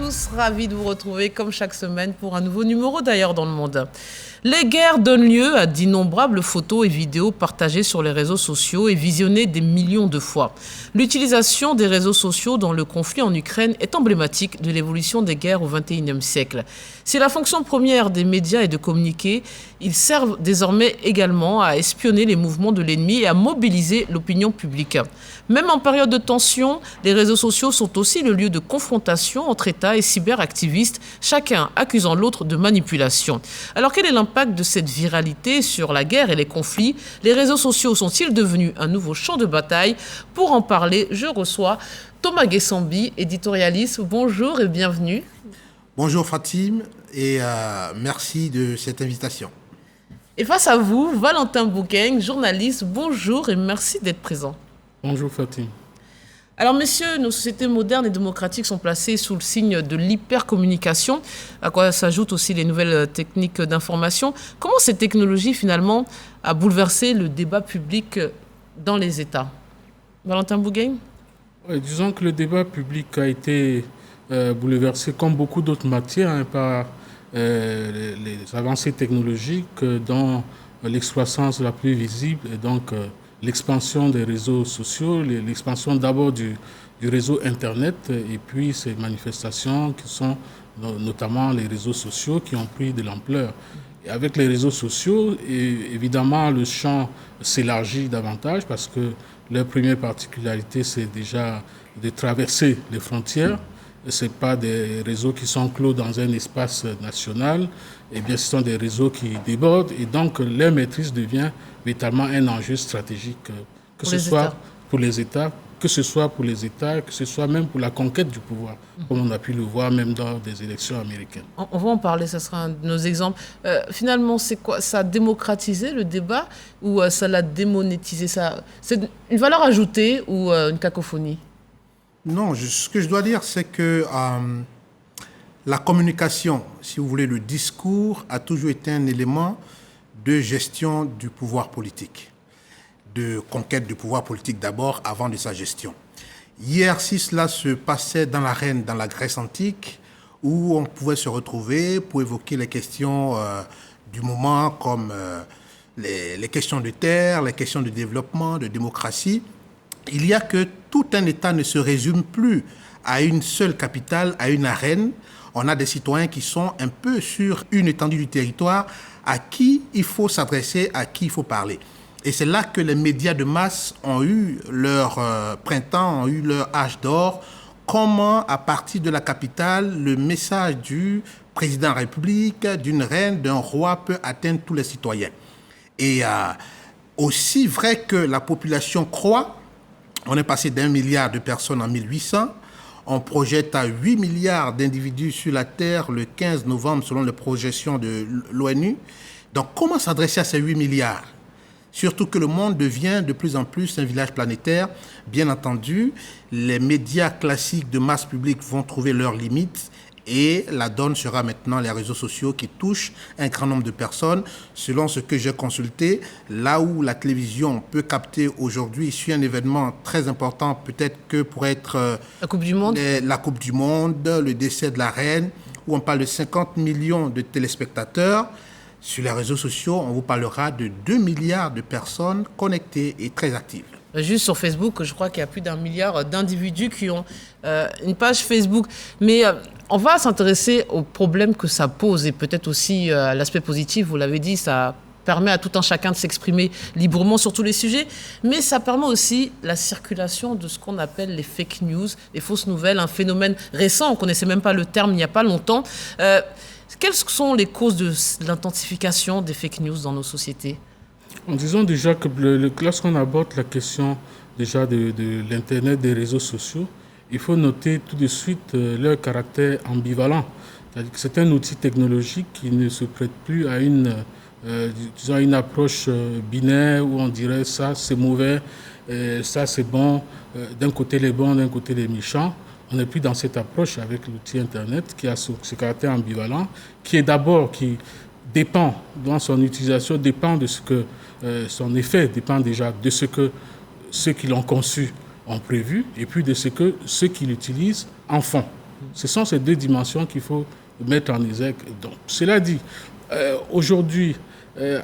tous, ravis de vous retrouver comme chaque semaine pour un nouveau numéro d'ailleurs dans le monde. Les guerres donnent lieu à d'innombrables photos et vidéos partagées sur les réseaux sociaux et visionnées des millions de fois. L'utilisation des réseaux sociaux dans le conflit en Ukraine est emblématique de l'évolution des guerres au XXIe siècle. Si la fonction première des médias est de communiquer, ils servent désormais également à espionner les mouvements de l'ennemi et à mobiliser l'opinion publique. Même en période de tension, les réseaux sociaux sont aussi le lieu de confrontation entre États et cyberactivistes, chacun accusant l'autre de manipulation. Alors quel est l'impact de cette viralité sur la guerre et les conflits? Les réseaux sociaux sont-ils devenus un nouveau champ de bataille? Pour en parler, je reçois Thomas Guessambi, éditorialiste. Bonjour et bienvenue. Bonjour Fatim et merci de cette invitation. Et face à vous, Valentin Bouquin, journaliste. Bonjour et merci d'être présent. Bonjour Fatim. Alors messieurs, nos sociétés modernes et démocratiques sont placées sous le signe de l'hypercommunication, à quoi s'ajoutent aussi les nouvelles techniques d'information. Comment cette technologie finalement a bouleversé le débat public dans les États? Valentin Bouquin? Disons que le débat public a été bouleversé comme beaucoup d'autres matières par les avancées technologiques dont l'explosion la plus visible est donc l'expansion des réseaux sociaux, l'expansion d'abord du réseau Internet et puis ces manifestations qui sont notamment les réseaux sociaux qui ont pris de l'ampleur. Et avec les réseaux sociaux, évidemment, le champ s'élargit davantage parce que leur première particularité, c'est déjà de traverser les frontières. Ce n'est pas des réseaux qui sont clos dans un espace national, eh bien, ce sont des réseaux qui débordent et donc leur maîtrise devient véritablement un enjeu stratégique, que ce soit pour les États, que ce soit pour les États, que ce soit même pour la conquête du pouvoir, comme on a pu le voir même dans des élections américaines. On va en parler, ce sera un de nos exemples. Finalement, c'est quoi? Ça a démocratisé le débat ou ça l'a démonétisé? C'est une valeur ajoutée ou une cacophonie? Non, ce que je dois dire, c'est que la communication, si vous voulez, le discours a toujours été un élément de gestion du pouvoir politique, de conquête du pouvoir politique d'abord, avant de sa gestion. Hier, si cela se passait dans l'arène, dans la Grèce antique, où on pouvait se retrouver pour évoquer les questions du moment, comme les questions de terre, les questions de développement, de démocratie, il y a que tout un État ne se résume plus à une seule capitale, à une arène. On a des citoyens qui sont un peu sur une étendue du territoire à qui il faut s'adresser, à qui il faut parler. Et c'est là que les médias de masse ont eu leur printemps, ont eu leur âge d'or. Comment, à partir de la capitale, le message du président de la République, d'une reine, d'un roi peut atteindre tous les citoyens. Et aussi vrai que la population croît, on est passé d'1 milliard de personnes en 1800. On projette à 8 milliards d'individus sur la Terre le 15 novembre selon les projections de l'ONU. Donc comment s'adresser à ces 8 milliards? Surtout que le monde devient de plus en plus un village planétaire. Bien entendu, les médias classiques de masse publique vont trouver leurs limites. Et la donne sera maintenant les réseaux sociaux qui touchent un grand nombre de personnes. Selon ce que j'ai consulté, là où la télévision peut capter aujourd'hui sur un événement très important, peut-être que pour être la Coupe du Monde, la Coupe du Monde, le décès de la reine, où on parle de 50 millions de téléspectateurs. Sur les réseaux sociaux, on vous parlera de 2 milliards de personnes connectées et très actives. Juste sur Facebook, je crois qu'il y a plus d'1 milliard d'individus qui ont une page Facebook. Mais on va s'intéresser aux problèmes que ça pose et peut-être aussi à l'aspect positif. Vous l'avez dit, ça permet à tout un chacun de s'exprimer librement sur tous les sujets. Mais ça permet aussi la circulation de ce qu'on appelle les fake news, les fausses nouvelles, un phénomène récent. On ne connaissait même pas le terme il n'y a pas longtemps. Quelles sont les causes de l'intensification des fake news dans nos sociétés? Disons déjà que lorsqu'on aborde la question déjà de l'Internet, des réseaux sociaux, il faut noter tout de suite leur caractère ambivalent. C'est-à-dire que c'est un outil technologique qui ne se prête plus à une approche binaire où on dirait ça c'est mauvais, ça c'est bon, d'un côté les bons, d'un côté les méchants. On n'est plus dans cette approche avec l'outil Internet qui a ce caractère ambivalent, qui dépend, dans son utilisation, dépend de ce que son effet dépend déjà de ce que ceux qui l'ont conçu ont prévu et puis de ce que ceux qui l'utilisent en font. Ce sont ces deux dimensions qu'il faut mettre en exergue. Donc, cela dit, aujourd'hui,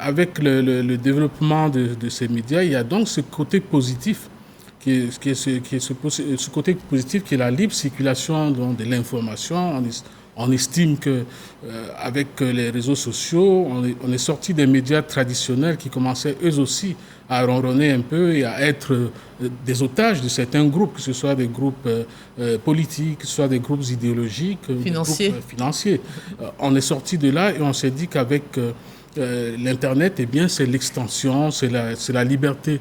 avec le développement de ces médias, il y a donc ce côté positif ce côté positif qui est la libre circulation de l'information. On estime que avec les réseaux sociaux, on est sorti des médias traditionnels qui commençaient eux aussi à ronronner un peu et à être des otages de certains groupes, que ce soit des groupes politiques, que ce soit des groupes idéologiques, financiers. Des groupes financiers. On est sorti de là et on s'est dit qu'avec l'Internet, eh bien, c'est l'extension, c'est la liberté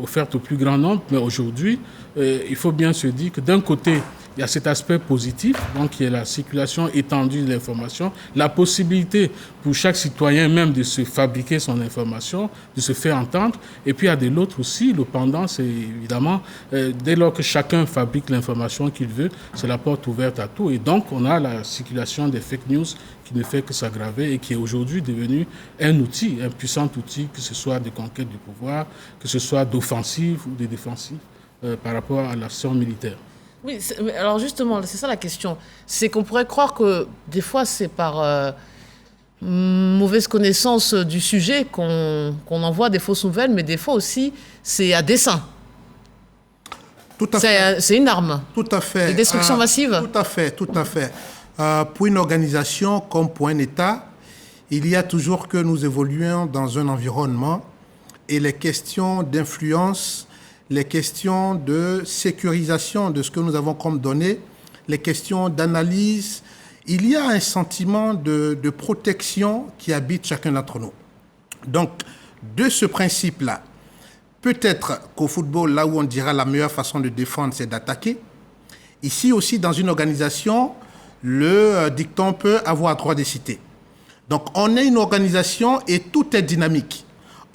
offerte au plus grand nombre. Mais aujourd'hui, il faut bien se dire que d'un côté, il y a cet aspect positif, donc qui est la circulation étendue de l'information, la possibilité pour chaque citoyen même de se fabriquer son information, de se faire entendre. Et puis il y a de l'autre aussi, le pendant, c'est évidemment, dès lors que chacun fabrique l'information qu'il veut, c'est la porte ouverte à tout. Et donc on a la circulation des fake news qui ne fait que s'aggraver et qui est aujourd'hui devenu un outil, un puissant outil, que ce soit de conquête du pouvoir, que ce soit d'offensive ou de défensive par rapport à l'action militaire. Oui, alors justement, c'est ça la question. C'est qu'on pourrait croire que des fois, c'est par mauvaise connaissance du sujet qu'on envoie des fausses nouvelles, mais des fois aussi, c'est à dessein. Tout à fait. C'est une arme. Tout à fait. De destruction massive. Tout à fait, tout à fait. Pour une organisation comme pour un État, il y a toujours que nous évoluons dans un environnement et les questions d'influence, les questions de sécurisation de ce que nous avons comme données, les questions d'analyse, il y a un sentiment de protection qui habite chacun d'entre nous. Donc, de ce principe-là, peut-être qu'au football, là où on dira la meilleure façon de défendre, c'est d'attaquer. Ici aussi, dans une organisation, le dicton peut avoir droit de citer. Donc, on est une organisation et tout est dynamique.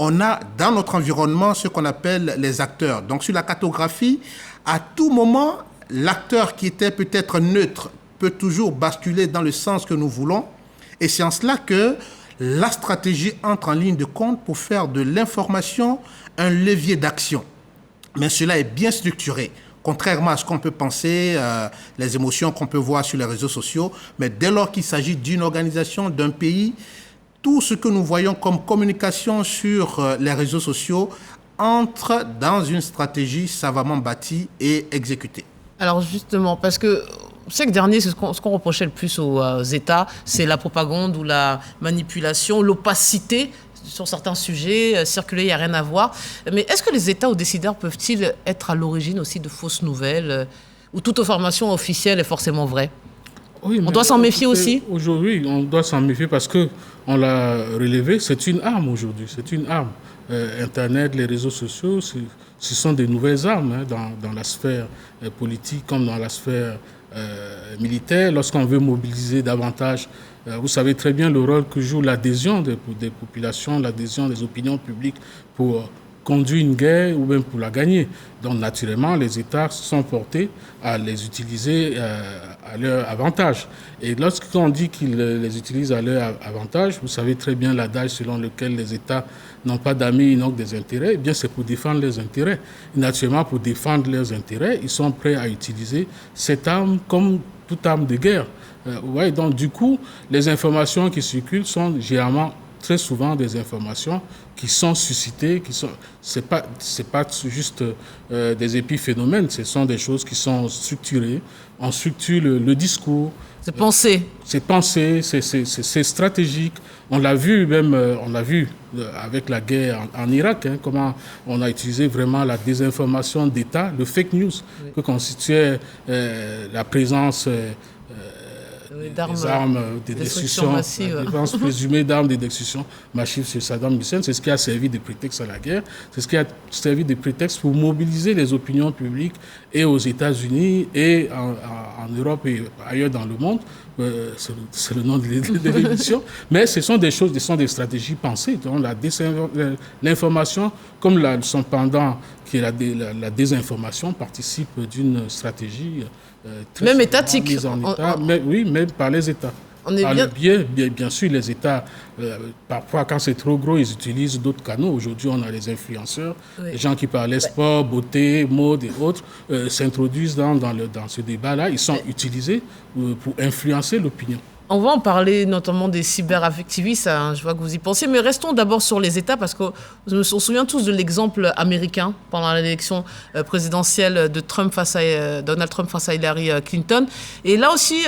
On a dans notre environnement ce qu'on appelle les acteurs. Donc sur la cartographie, à tout moment, l'acteur qui était peut-être neutre peut toujours basculer dans le sens que nous voulons. Et c'est en cela que la stratégie entre en ligne de compte pour faire de l'information un levier d'action. Mais cela est bien structuré, contrairement à ce qu'on peut penser, les émotions qu'on peut voir sur les réseaux sociaux. Mais dès lors qu'il s'agit d'une organisation, d'un pays, tout ce que nous voyons comme communication sur les réseaux sociaux entre dans une stratégie savamment bâtie et exécutée. Alors justement, parce que siècle dernier, ce qu'on reprochait le plus aux États, c'est la propagande ou la manipulation, l'opacité sur certains sujets, circuler, il n'y a rien à voir. Mais est-ce que les États ou décideurs peuvent-ils être à l'origine aussi de fausses nouvelles où toute information officielle est forcément vraie ? Oui, on doit s'en méfier aussi. Aujourd'hui, on doit s'en méfier parce qu'on l'a relevé, c'est une arme aujourd'hui, c'est une arme. Internet, les réseaux sociaux, ce sont des nouvelles armes dans la sphère politique comme dans la sphère militaire. Lorsqu'on veut mobiliser davantage, vous savez très bien le rôle que joue l'adhésion des populations, l'adhésion des opinions publiques pour conduire une guerre ou même pour la gagner. Donc naturellement, les États sont portés à les utiliser à leur avantage. Et lorsqu'on dit qu'ils les utilisent à leur avantage, vous savez très bien l'adage selon lequel les États n'ont pas d'amis, ils n'ont que des intérêts. Eh bien, c'est pour défendre leurs intérêts. Et naturellement, pour défendre leurs intérêts, ils sont prêts à utiliser cette arme comme toute arme de guerre. Ouais, donc du coup, les informations qui circulent sont généralement très souvent des informations qui sont suscitées, c'est pas juste des épiphénomènes, ce sont des choses qui sont structurées. On structure le discours. C'est pensé. C'est pensé, c'est stratégique. On l'a vu même, avec la guerre en Irak, comment on a utilisé vraiment la désinformation d'État, le fake news, oui, que constituait la présence des armes de destruction massive. La défense présumée d'armes de destruction massive sur Saddam Hussein. C'est ce qui a servi de prétexte à la guerre. C'est ce qui a servi de prétexte pour mobiliser les opinions publiques et aux États-Unis et en Europe et ailleurs dans le monde. C'est le nom de l'émission. Mais ce sont des choses, ce sont des stratégies pensées. Donc l'information, comme son pendant, qui est la désinformation, participe d'une stratégie très même étatique. mise en état, mais, oui, même par les États. Le biais, bien sûr, les États, parfois quand c'est trop gros, ils utilisent d'autres canaux. Aujourd'hui, on a les influenceurs, les gens qui parlaient sport, beauté, mode et autres, s'introduisent dans ce débat-là. Ils sont utilisés pour influencer l'opinion. On va en parler notamment des cyberactivistes, hein, je vois que vous y pensez, mais restons d'abord sur les États parce qu'on se souvient tous de l'exemple américain pendant l'élection présidentielle de Donald Trump face à Hillary Clinton. Et là aussi,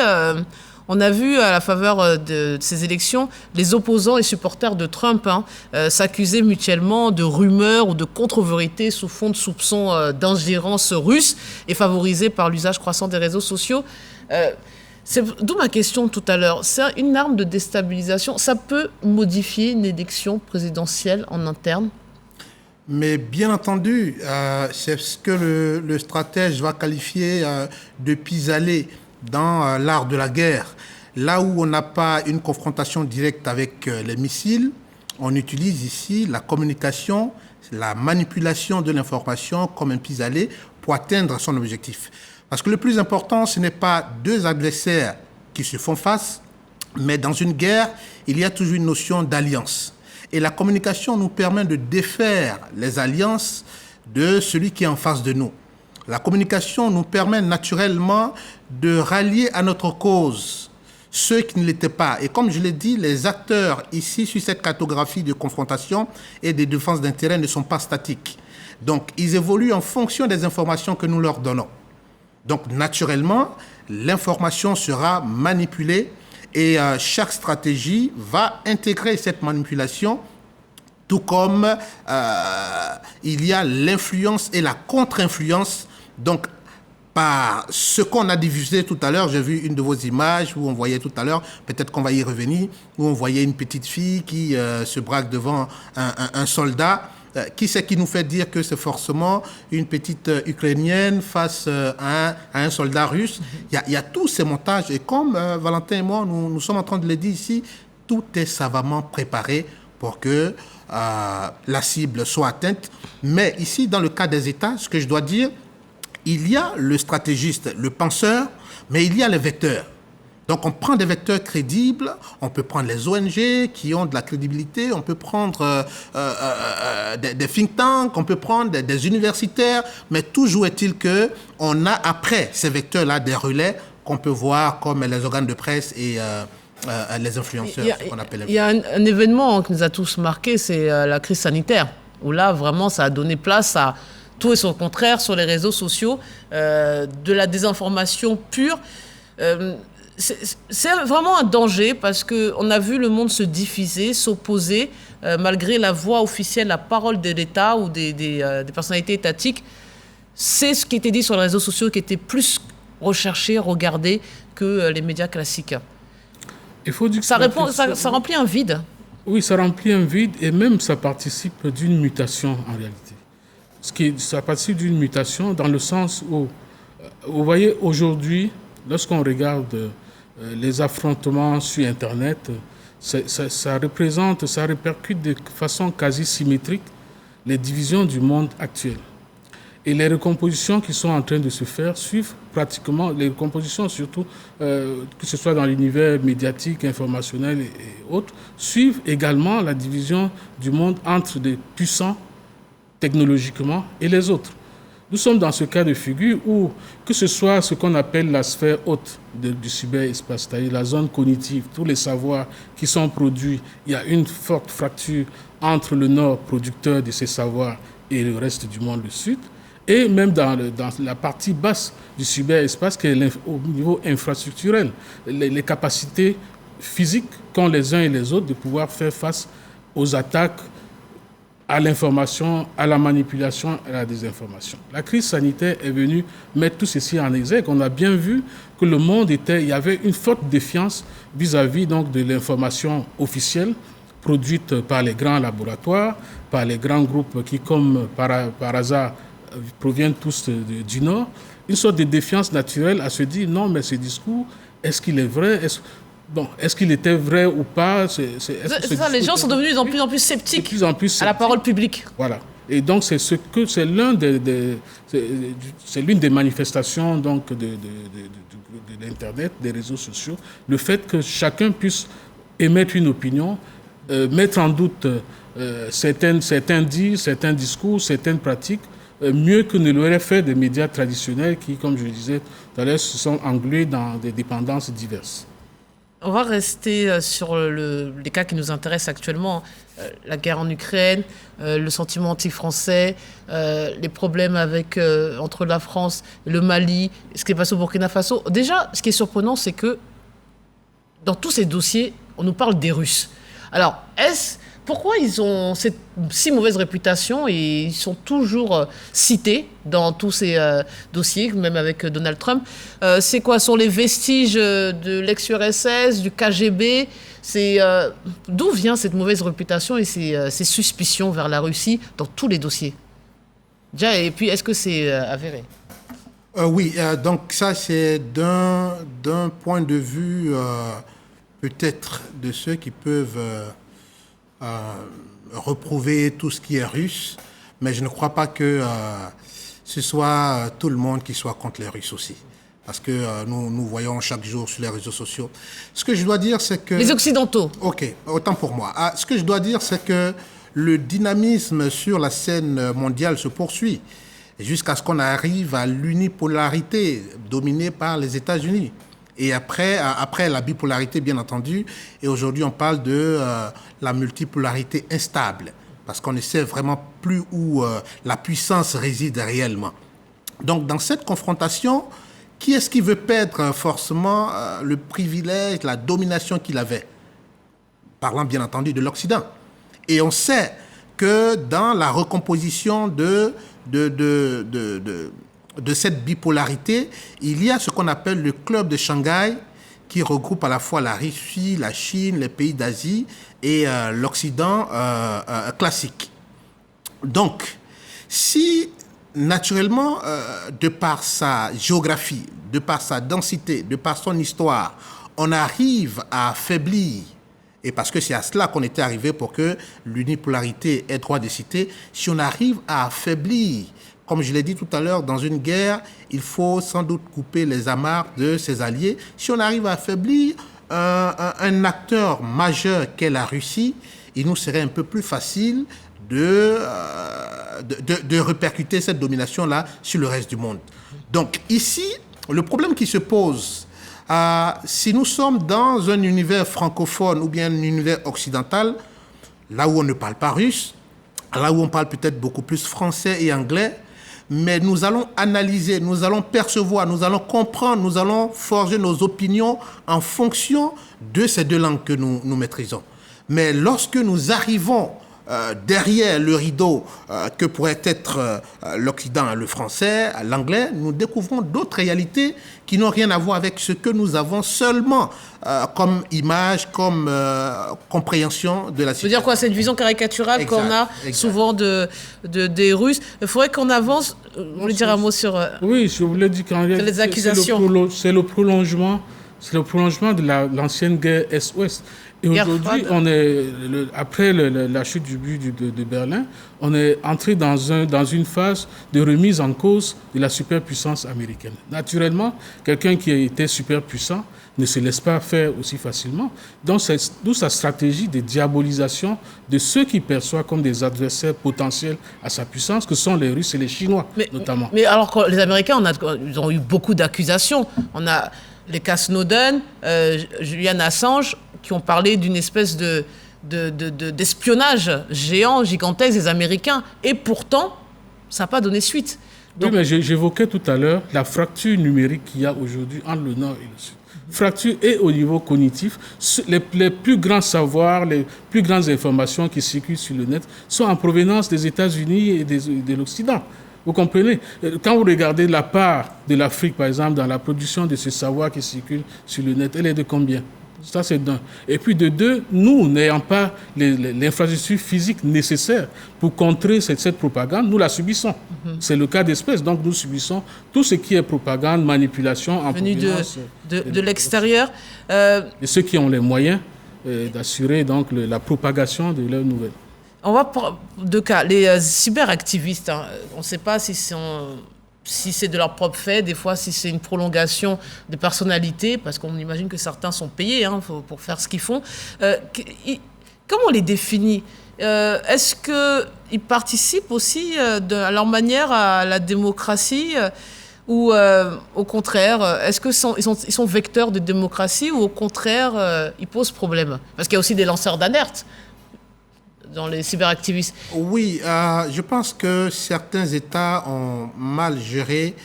on a vu à la faveur de ces élections, les opposants et supporters de Trump s'accuser mutuellement de rumeurs ou de contre-vérités sous fond de soupçons d'ingérence russe et favorisés par l'usage croissant des réseaux sociaux. D'où ma question tout à l'heure. C'est une arme de déstabilisation. Ça peut modifier une élection présidentielle en interne? Mais bien entendu, c'est ce que le stratège va qualifier de pis-aller dans l'art de la guerre. Là où on n'a pas une confrontation directe avec les missiles, on utilise ici la communication, la manipulation de l'information comme un pis-aller pour atteindre son objectif. Parce que le plus important, ce n'est pas deux adversaires qui se font face, mais dans une guerre, il y a toujours une notion d'alliance. Et la communication nous permet de défaire les alliances de celui qui est en face de nous. La communication nous permet naturellement de rallier à notre cause ceux qui ne l'étaient pas. Et comme je l'ai dit, les acteurs ici, sur cette cartographie de confrontation et de défense d'intérêt, ne sont pas statiques. Donc, ils évoluent en fonction des informations que nous leur donnons. Donc, naturellement, l'information sera manipulée et chaque stratégie va intégrer cette manipulation, tout comme il y a l'influence et la contre-influence. Donc, par ce qu'on a diffusé tout à l'heure, j'ai vu une de vos images où on voyait tout à l'heure, peut-être qu'on va y revenir, où on voyait une petite fille qui se braque devant un soldat. Qui c'est qui nous fait dire que c'est forcément une petite Ukrainienne face à un soldat russe? Il y a tous ces montages. Et comme Valentin et moi, nous sommes en train de le dire ici, tout est savamment préparé pour que la cible soit atteinte. Mais ici, dans le cas des États, ce que je dois dire, il y a le stratégiste, le penseur, mais il y a les vecteurs. Donc, on prend des vecteurs crédibles, on peut prendre les ONG qui ont de la crédibilité, on peut prendre des think tanks, on peut prendre des universitaires, mais toujours est-il qu'on a après ces vecteurs-là des relais qu'on peut voir comme les organes de presse et les influenceurs, ce qu'on appelle. Il y a un événement qui nous a tous marqué, c'est la crise sanitaire, où là, vraiment, ça a donné place à tout et son contraire sur les réseaux sociaux, de la désinformation pure. C'est vraiment un danger parce qu'on a vu le monde se diviser, s'opposer, malgré la voix officielle, la parole de l'État ou des personnalités étatiques. C'est ce qui était dit sur les réseaux sociaux qui était plus recherché, regardé que les médias classiques. Il faut dire que ça remplit un vide. Oui, ça remplit un vide et même ça participe d'une mutation en réalité. Ça participe d'une mutation dans le sens où, vous voyez, aujourd'hui, lorsqu'on regarde les affrontements sur Internet, ça répercute de façon quasi symétrique les divisions du monde actuel. Et les recompositions qui sont en train de se faire suivent pratiquement, les recompositions surtout, que ce soit dans l'univers médiatique, informationnel et autres, suivent également la division du monde entre des puissants technologiquement et les autres. Nous sommes dans ce cas de figure où, que ce soit ce qu'on appelle la sphère haute du cyberespace, c'est-à-dire la zone cognitive, tous les savoirs qui sont produits, il y a une forte fracture entre le nord, producteur de ces savoirs, et le reste du monde, le sud, et même dans la partie basse du cyberespace, qui est au niveau infrastructurel, les capacités physiques qu'ont les uns et les autres de pouvoir faire face aux attaques, à l'information, à la manipulation, à la désinformation. La crise sanitaire est venue mettre tout ceci en exergue. On a bien vu que le monde il y avait une forte défiance vis-à-vis donc de l'information officielle produite par les grands laboratoires, par les grands groupes qui, comme par hasard, proviennent tous du Nord. Une sorte de défiance naturelle à se dire non, mais ce discours, est-ce qu'il est vrai? Est-ce qu'il était vrai ou pas? C'est ça, les gens sont devenus de plus en plus sceptiques à la parole publique. Voilà. Et donc, c'est l'une des manifestations donc, de l'Internet, des réseaux sociaux, le fait que chacun puisse émettre une opinion, mettre en doute certains dits, certains discours, certaines pratiques, mieux que ne l'auraient fait des médias traditionnels qui, comme je le disais tout à l'heure, se sont englués dans des dépendances diverses. On va rester sur les cas qui nous intéressent actuellement. La guerre en Ukraine, le sentiment anti-français, les problèmes entre la France et le Mali, ce qui est passé au Burkina Faso. Déjà, ce qui est surprenant, c'est que dans tous ces dossiers, on nous parle des Russes. Alors, pourquoi ils ont cette si mauvaise réputation et ils sont toujours cités dans tous ces dossiers, même avec Donald Trump? C'est quoi? Sont les vestiges de l'ex-URSS, du KGB? D'où vient cette mauvaise réputation et ces suspicions vers la Russie dans tous les dossiers? Déjà, et puis, est-ce que c'est avéré? Oui, donc ça, c'est d'un point de vue peut-être de ceux qui peuvent reprouver tout ce qui est russe, mais je ne crois pas que ce soit tout le monde qui soit contre les Russes aussi. Parce que nous voyons chaque jour sur les réseaux sociaux. Ce que je dois dire, c'est que... Les Occidentaux. OK, autant pour moi. Ce que je dois dire, c'est que le dynamisme sur la scène mondiale se poursuit jusqu'à ce qu'on arrive à l'unipolarité dominée par les États-Unis. Et après la bipolarité, bien entendu, et aujourd'hui on parle de la multipolarité instable, parce qu'on ne sait vraiment plus où la puissance réside réellement. Donc dans cette confrontation, qui est-ce qui veut perdre forcément le privilège, la domination qu'il avait? Parlant bien entendu de l'Occident. Et on sait que dans la recomposition de cette bipolarité, il y a ce qu'on appelle le club de Shanghai, qui regroupe à la fois la Russie, la Chine, les pays d'Asie et l'Occident classique. Donc, si naturellement, de par sa géographie, de par sa densité, de par son histoire, on arrive à affaiblir, et parce que c'est à cela qu'on était arrivé pour que l'unipolarité ait droit de citer, si on arrive à affaiblir, comme je l'ai dit tout à l'heure, dans une guerre, il faut sans doute couper les amarres de ses alliés. Si on arrive à affaiblir un acteur majeur qu'est la Russie, il nous serait un peu plus facile de répercuter cette domination-là sur le reste du monde. Donc ici, le problème qui se pose, si nous sommes dans un univers francophone ou bien un univers occidental, là où on ne parle pas russe, là où on parle peut-être beaucoup plus français et anglais, mais nous allons analyser, nous allons percevoir, nous allons comprendre, nous allons forger nos opinions en fonction de ces deux langues que nous maîtrisons. Mais lorsque nous arrivons derrière le rideau que pourrait être l'Occident, le français, l'anglais, nous découvrons d'autres réalités qui n'ont rien à voir avec ce que nous avons seulement comme image, comme compréhension de la situation. Je veux dire quoi, cette vision caricaturale qu'on a souvent des Russes. Il faudrait qu'on avance. Vous voulez dire un mot sur oui, je voulais dire qu'en réalité, les accusations. C'est le prolongement de l'ancienne guerre Est-Ouest. Et aujourd'hui, après la chute du mur de Berlin, on est entré dans une phase de remise en cause de la superpuissance américaine. Naturellement, quelqu'un qui était superpuissant ne se laisse pas faire aussi facilement. Donc, d'où sa stratégie de diabolisation de ceux qui perçoivent comme des adversaires potentiels à sa puissance, que sont les Russes et les Chinois, notamment. Mais alors que les Américains, ils ont eu beaucoup d'accusations. On a les cas Snowden, Julian Assange, qui ont parlé d'une espèce d'espionnage géant, gigantesque des Américains. Et pourtant, ça n'a pas donné suite. Donc... Oui, mais j'évoquais tout à l'heure la fracture numérique qu'il y a aujourd'hui entre le Nord et le Sud. Fracture et au niveau cognitif. Les plus grands savoirs, les plus grandes informations qui circulent sur le net sont en provenance des États-Unis et de l'Occident. Vous comprenez? Quand vous regardez la part de l'Afrique, par exemple, dans la production de ce savoir qui circule sur le net, elle est de combien? Ça, c'est d'un. Et puis de deux, nous, n'ayant pas l'infrastructure physique nécessaire pour contrer cette propagande, nous la subissons. Mm-hmm. C'est le cas d'espèce. Donc, nous subissons tout ce qui est propagande, manipulation en provenance de l'extérieur. Et ceux qui ont les moyens d'assurer donc la propagation de leurs nouvelles. On va prendre deux cas. Les cyberactivistes, hein, on ne sait pas si c'est de leur propre fait, des fois si c'est une prolongation de personnalité, parce qu'on imagine que certains sont payés pour faire ce qu'ils font. Comment on les définit ? Est-ce qu'ils participent aussi à leur manière à la démocratie ou au contraire, est-ce qu'ils sont vecteurs de démocratie ou au contraire, ils posent problème ? Parce qu'il y a aussi des lanceurs d'alerte dans les cyberactivistes. Oui, je pense que certains États ont mal géré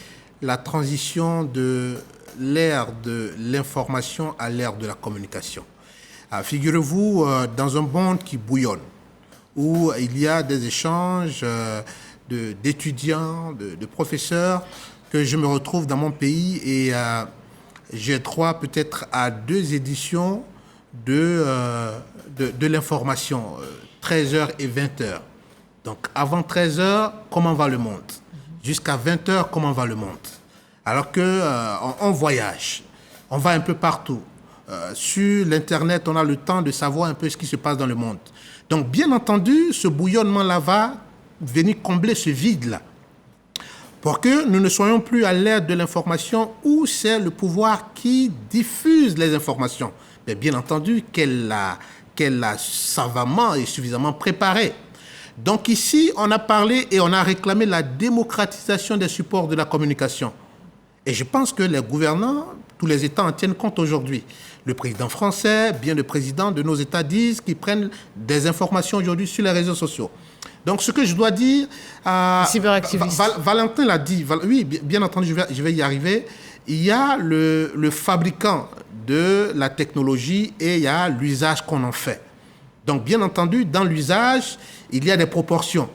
la transition de l'ère de l'information à l'ère de la communication. Figurez-vous, dans un monde qui bouillonne, où il y a des échanges d'étudiants, de professeurs, que je me retrouve dans mon pays et j'ai droit peut-être à 2 éditions de l'information, 13h et 20h. Donc avant 13h, comment va le monde ? Jusqu'à 20h, comment va le monde ? Alors qu'on voyage, on va un peu partout. Sur l'Internet, on a le temps de savoir un peu ce qui se passe dans le monde. Donc bien entendu, ce bouillonnement-là va venir combler ce vide-là. Pour que nous ne soyons plus à l'ère de l'information où c'est le pouvoir qui diffuse les informations. Mais bien entendu, qu'elle l'a savamment et suffisamment préparé. Donc ici, on a parlé et on a réclamé la démocratisation des supports de la communication. Et je pense que les gouvernants, tous les États en tiennent compte aujourd'hui. Le président français, bien le président de nos États disent qu'ils prennent des informations aujourd'hui sur les réseaux sociaux. Donc ce que je dois dire, Valentin l'a dit, oui, bien entendu, je vais y arriver. Il y a le fabricant de la technologie et il y a l'usage qu'on en fait. Donc, bien entendu, dans l'usage, il y a des proportions.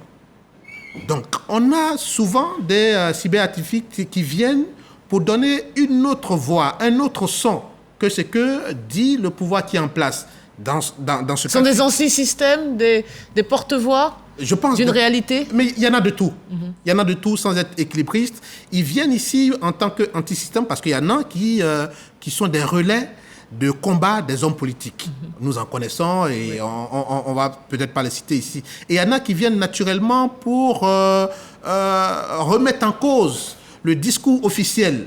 Donc, on a souvent des cyberactivistes qui viennent pour donner une autre voix, un autre son que ce que dit le pouvoir qui est en place. Dans ce Ce sont des anti-systèmes, des porte-voix d'une réalité. Mais il y en a de tout. Il y en a de tout sans être équilibriste. Ils viennent ici en tant qu'anti-système parce qu'il y en a qui sont des relais de combat des hommes politiques. Nous en connaissons et on va peut-être pas les citer ici. Et il y en a qui viennent naturellement pour remettre en cause le discours officiel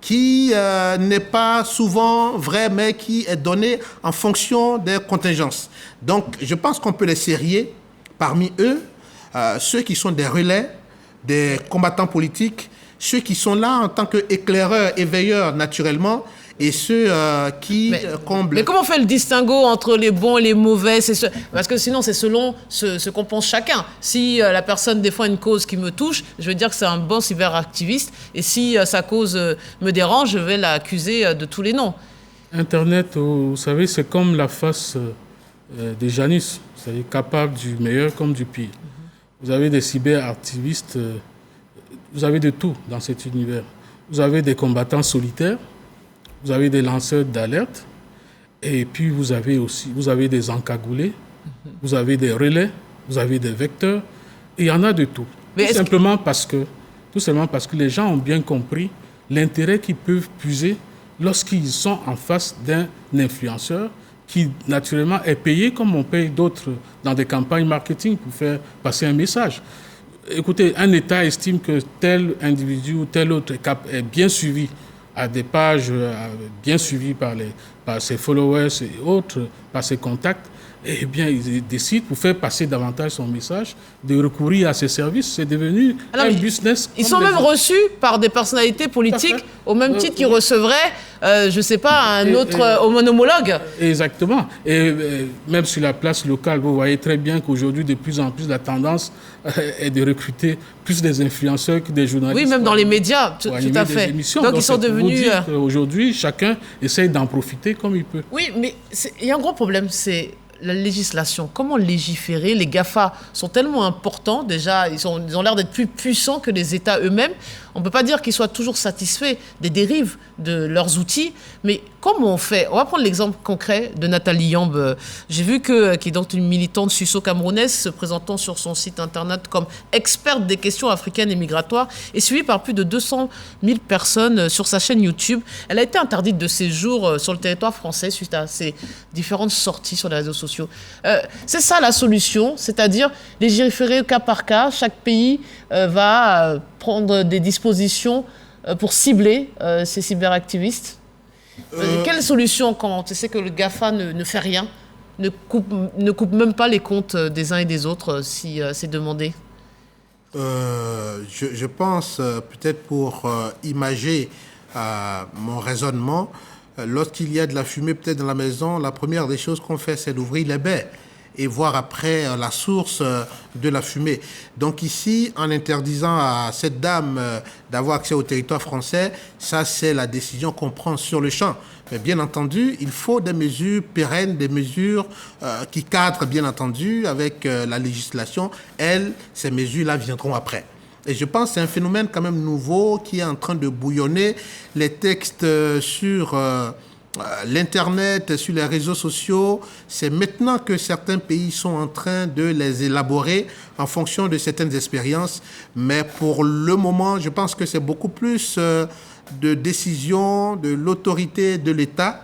qui n'est pas souvent vrai, mais qui est donné en fonction des contingences. Donc, je pense qu'on peut les serrer parmi eux, ceux qui sont des relais, des combattants politiques, ceux qui sont là en tant qu'éclaireurs, éveilleurs naturellement, et ceux qui comblent... Mais comment on fait le distinguo entre les bons et les mauvais ? Parce que sinon, c'est selon ce qu'on pense chacun. Si la personne défend une cause qui me touche, je vais dire que c'est un bon cyberactiviste. Et si sa cause me dérange, je vais l'accuser de tous les noms. Internet, vous savez, c'est comme la face des Janus. C'est-à-dire capable du meilleur comme du pire. Vous avez des cyberactivistes, vous avez de tout dans cet univers. Vous avez des combattants solitaires, vous avez des lanceurs d'alerte, et puis vous avez des encagoulés, vous avez des relais, vous avez des vecteurs, et il y en a de tout. Tout simplement parce que les gens ont bien compris l'intérêt qu'ils peuvent puiser lorsqu'ils sont en face d'un influenceur qui, naturellement, est payé comme on paye d'autres dans des campagnes marketing pour faire passer un message. Écoutez, un État estime que tel individu ou tel autre est bien suivi à des pages bien suivies par ses followers et autres, par ses contacts, eh bien, ils décident, pour faire passer davantage son message, de recourir à ces services. C'est devenu un business. Ils sont même reçus par des personnalités politiques au même titre qu'ils recevraient, je ne sais pas, un autre homologue. Exactement. Et même sur la place locale, vous voyez très bien qu'aujourd'hui, de plus en plus, la tendance est de recruter plus des influenceurs que des journalistes. Oui, même dans les médias, tout à fait. Donc ils sont devenus... Aujourd'hui, chacun essaye d'en profiter comme il peut. Oui, mais il y a un gros problème, c'est la législation. Comment légiférer ? Les GAFA sont tellement importants, déjà, ils ont l'air d'être plus puissants que les États eux-mêmes. On ne peut pas dire qu'ils soient toujours satisfaits des dérives de leurs outils, mais comment on fait? On va prendre l'exemple concret de Nathalie Yamb. J'ai vu qui est donc une militante suisseau-camerounaise se présentant sur son site internet comme experte des questions africaines et migratoires et suivie par plus de 200 000 personnes sur sa chaîne YouTube. Elle a été interdite de séjour sur le territoire français suite à ses différentes sorties sur les réseaux sociaux. C'est ça la solution, c'est-à-dire légiférer au cas par cas. Chaque pays va prendre des dispositions pour cibler ces cyberactivistes. Quelle solution quand tu sais que le GAFA ne fait rien, ne coupe même pas les comptes des uns et des autres si c'est demandé? Je pense, peut-être pour imager mon raisonnement, lorsqu'il y a de la fumée peut-être dans la maison, la première des choses qu'on fait, c'est d'ouvrir les baies et voir après la source de la fumée. Donc ici, en interdisant à cette dame d'avoir accès au territoire français, ça c'est la décision qu'on prend sur le champ. Mais bien entendu, il faut des mesures pérennes, des mesures qui cadrent bien entendu avec la législation. Ces mesures-là viendront après. Et je pense que c'est un phénomène quand même nouveau qui est en train de bouillonner. Les textes sur l'Internet, sur les réseaux sociaux, c'est maintenant que certains pays sont en train de les élaborer en fonction de certaines expériences. Mais pour le moment, je pense que c'est beaucoup plus de décisions de l'autorité de l'État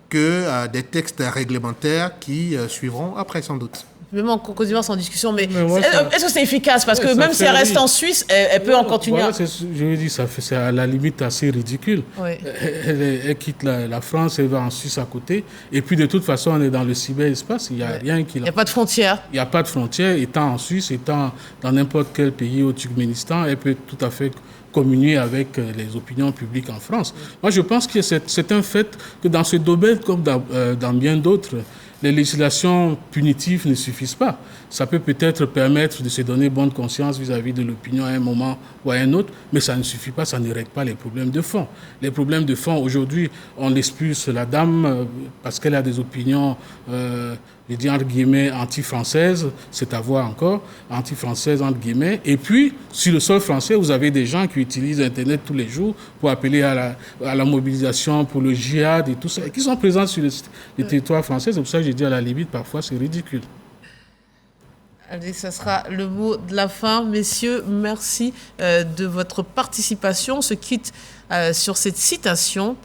que des textes réglementaires qui suivront après sans doute. Même en Côte d'Ivoire, c'est en discussion, mais est-ce que c'est efficace? Parce que même si elle reste en Suisse, elle peut en continuer. Voilà, je veux dire, c'est à la limite assez ridicule. Oui. Elle quitte la France, elle va en Suisse à côté. Et puis, de toute façon, on est dans le cyberespace. Il n'y a rien qui... Il n'y a pas de frontière. Il n'y a pas de frontière. Étant en Suisse, étant dans n'importe quel pays au Turkménistan, elle peut tout à fait communier avec les opinions publiques en France. Moi, je pense que c'est un fait que dans ce domaine, comme dans bien d'autres, les législations punitives ne suffisent pas. Ça peut peut-être permettre de se donner bonne conscience vis-à-vis de l'opinion à un moment ou à un autre, mais ça ne suffit pas, ça ne règle pas les problèmes de fond. Les problèmes de fond, aujourd'hui, on expulse la dame parce qu'elle a des opinions, je dis entre guillemets, anti-françaises, c'est à voir encore, anti-françaises entre guillemets. Et puis, sur le sol français, vous avez des gens qui utilisent Internet tous les jours pour appeler à la mobilisation pour le djihad et tout ça, et qui sont présents sur le territoire français. C'est pour ça que je dis à la limite, parfois, c'est ridicule. Allez, ça sera le mot de la fin. Messieurs, merci de votre participation. On se quitte sur cette citation.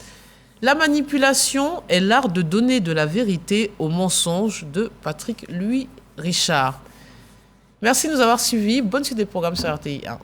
La manipulation est l'art de donner de la vérité au mensonge de Patrick Louis Richard. Merci de nous avoir suivis. Bonne suite des programmes sur RTI 1.